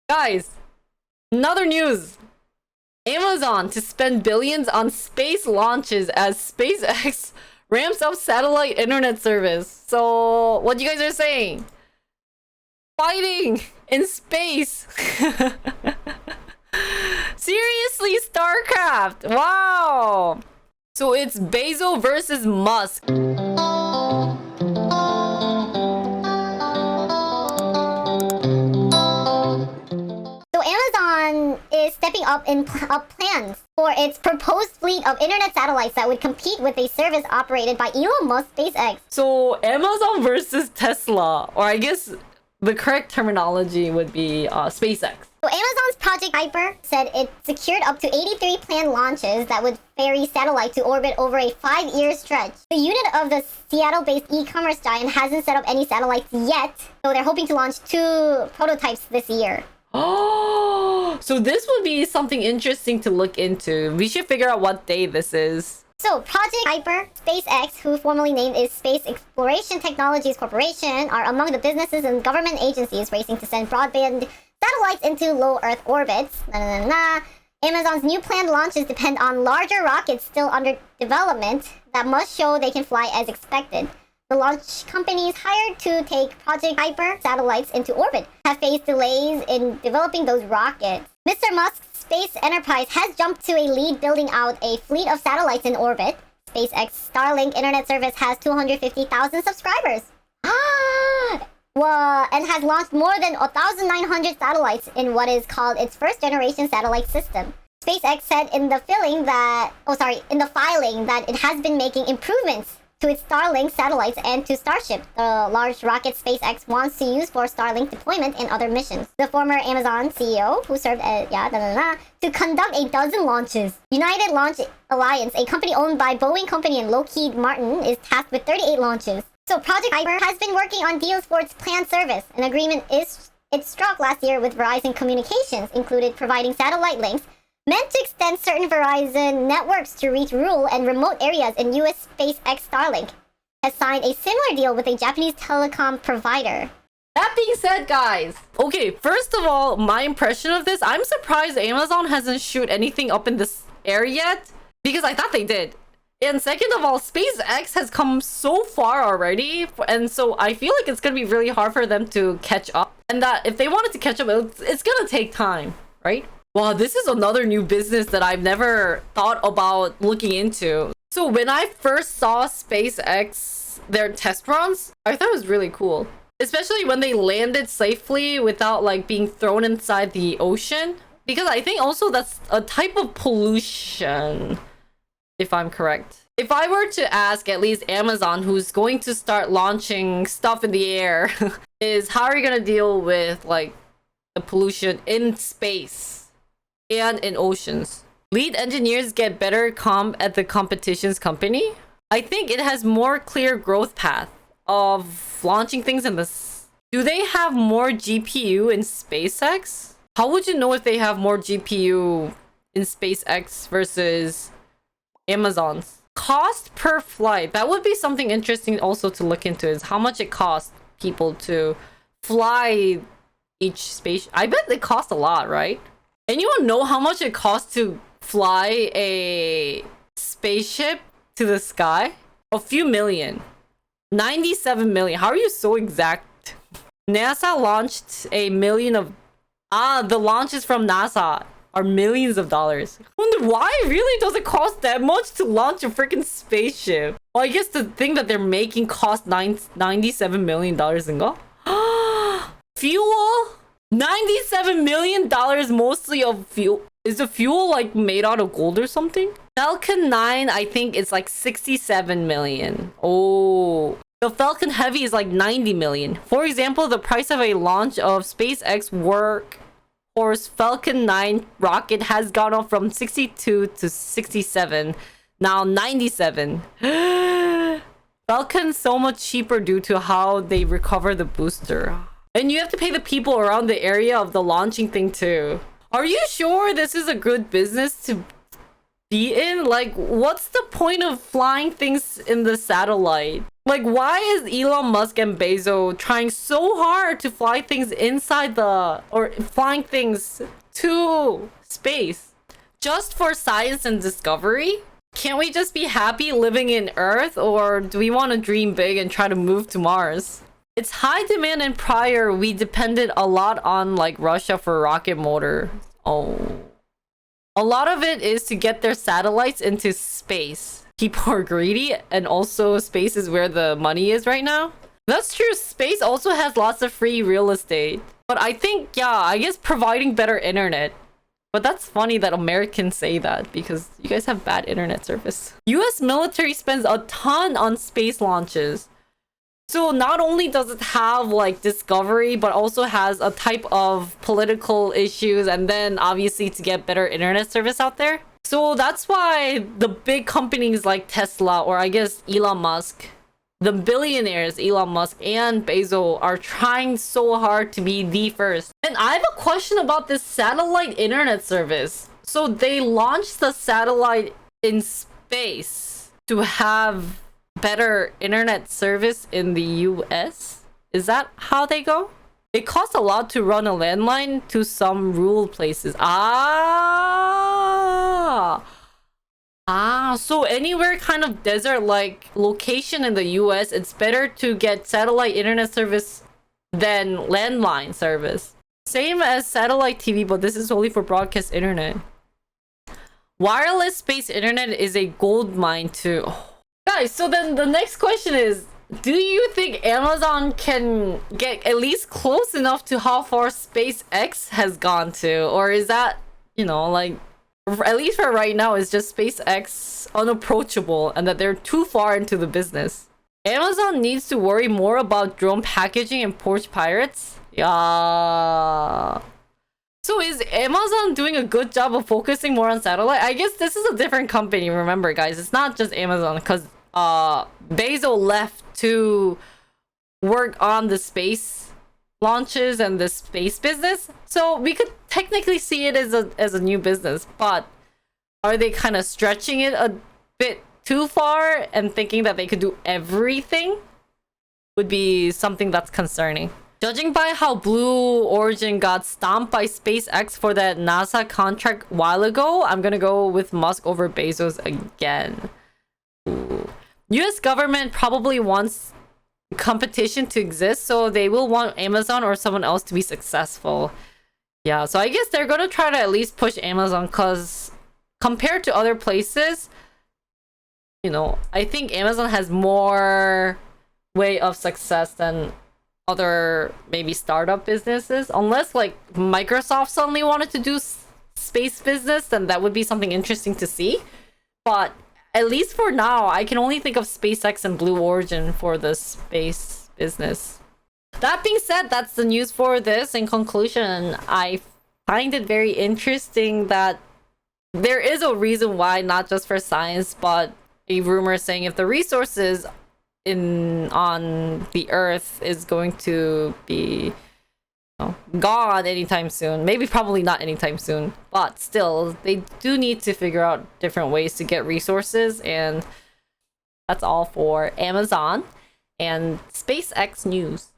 Guys, another news. Amazon to spend billions on space launches as SpaceX ramps up satellite internet service. So, what you guys are saying? Fighting in space. Seriously, StarCraft. Wow. So it's Bezo versus Musk. So Amazon is stepping up plans for its proposed fleet of internet satellites that would compete with a service operated by Elon Musk SpaceX. So Amazon versus Tesla, or I guess the correct terminology would be SpaceX. So Amazon's Project Kuiper said it secured up to 83 planned launches that would ferry satellites to orbit over a 5-year stretch. The unit of the Seattle-based e-commerce giant hasn't set up any satellites yet, so they're hoping to launch 2 prototypes this year. Oh, so this would be something interesting to look into. We should figure out what day this is. So, Project Kuiper, SpaceX, who formerly named is Space Exploration Technologies Corporation, are among the businesses and government agencies racing to send broadband satellites into low Earth orbits. Amazon's new planned launches depend on larger rockets still under development that must show they can fly as expected. The launch companies hired to take Project Kuiper satellites into orbit have faced delays in developing those rockets. Mr. Musk's space enterprise has jumped to a lead building out a fleet of satellites in orbit. SpaceX Starlink internet service has 250,000 subscribers. And has launched more than 1,900 satellites in what is called its first generation satellite system. SpaceX said in the filing that it has been making improvements to its Starlink satellites and to Starship, the large rocket SpaceX wants to use for Starlink deployment and other missions. The former Amazon CEO, who served as to conduct a dozen launches. United Launch Alliance, a company owned by Boeing Company and Lockheed Martin, is tasked with 38 launches. So Project Kuiper has been working on deals for its planned service. An agreement it struck last year with Verizon Communications, included providing satellite links meant to extend certain Verizon networks to reach rural and remote areas, and US SpaceX Starlink has signed a similar deal with a Japanese telecom provider. That being said, guys, okay, first of all, my impression of this, I'm surprised Amazon hasn't shoot anything up in this air yet, because I thought they did. And second of all, SpaceX has come so far already, and so I feel like it's gonna be really hard for them to catch up, and that if they wanted to catch up, it's gonna take time, right? Wow, this is another new business that I've never thought about looking into. So when I first saw SpaceX, their test runs, I thought it was really cool. Especially when they landed safely without like being thrown inside the ocean. Because I think also that's a type of pollution, if I'm correct. If I were to ask at least Amazon, who's going to start launching stuff in the air, is how are you gonna deal with like the pollution in space? And in oceans. Lead engineers get better comp at the competition's company. I think it has more clear growth path of launching things in this. Do they have more GPU in SpaceX? How would you know if they have more GPU in SpaceX versus Amazon's? Cost per flight. That would be something interesting also to look into, is how much it costs people to fly each space. I bet they cost a lot, right? Anyone know how much it costs to fly a spaceship to the sky? A few million. 97 million. How are you so exact? NASA launched a million of... the launches from NASA are millions of dollars. I wonder why really does it cost that much to launch a freaking spaceship? Well, I guess the thing that they're making cost $97 million in go. Fuel? $97 million mostly of fuel. Is the fuel like made out of gold or something? Falcon 9, I think it's like 67 million. Oh, the Falcon Heavy is like 90 million. For example, the price of a launch of SpaceX workhorse Falcon 9 rocket has gone up from 62 to 67, now 97. Falcon's so much cheaper due to how they recover the booster. And you have to pay the people around the area of the launching thing too. Are you sure this is a good business to be in? Like, what's the point of flying things in the satellite? Like, why is Elon Musk and Bezo trying so hard to fly things inside the, or flying things to space just for science and discovery? Can't we just be happy living in Earth, or do we want to dream big and try to move to Mars? It's high demand, and prior we depended a lot on like Russia for rocket motor. Oh, a lot of it is to get their satellites into space. People are greedy, and also space is where the money is right now. That's true. Space also has lots of free real estate. But I think, yeah, I guess providing better internet. But that's funny that Americans say that because you guys have bad internet service. US military spends a ton on space launches. So not only does it have like discovery, but also has a type of political issues, and then obviously to get better internet service out there. So that's why the big companies like Tesla, or I guess Elon Musk, the billionaires Elon Musk and Bezo, are trying so hard to be the first. And I have a question about this satellite internet service. So they launched the satellite in space to have better internet service in the US? Is that how they go? It costs a lot to run a landline to some rural places. So anywhere kind of desert-like location in the US, it's better to get satellite internet service than landline service. Same as satellite TV, but this is only for broadcast internet. Wireless space internet is a gold mine too. Guys, so then the next question is, do you think Amazon can get at least close enough to how far SpaceX has gone to? Or is that, you know, like, at least for right now, it's just SpaceX unapproachable and that they're too far into the business? Amazon needs to worry more about drone packaging and porch pirates? Yeah. So is Amazon doing a good job of focusing more on satellite? I guess this is a different company, remember guys. It's not just Amazon, because Bezo left to work on the space launches and the space business. So we could technically see it as a new business, but are they kind of stretching it a bit too far and thinking that they could do everything? Would be something that's concerning. Judging by how Blue Origin got stomped by SpaceX for that NASA contract a while ago, I'm gonna go with Musk over Bezos again. Ooh. US government probably wants competition to exist, so they will want Amazon or someone else to be successful. Yeah, so I guess they're gonna try to at least push Amazon, because compared to other places, you know, I think Amazon has more way of success than other maybe startup businesses. Unless like Microsoft suddenly wanted to do space business, then that would be something interesting to see. But at least for now, I can only think of SpaceX and Blue Origin for the space business. That being said, that's the news for this. In conclusion, I find it very interesting that there is a reason why, not just for science, but a rumor saying if the resources on the Earth is going to be gone anytime soon. Maybe probably not anytime soon, but still they do need to figure out different ways to get resources. And that's all for Amazon and SpaceX news.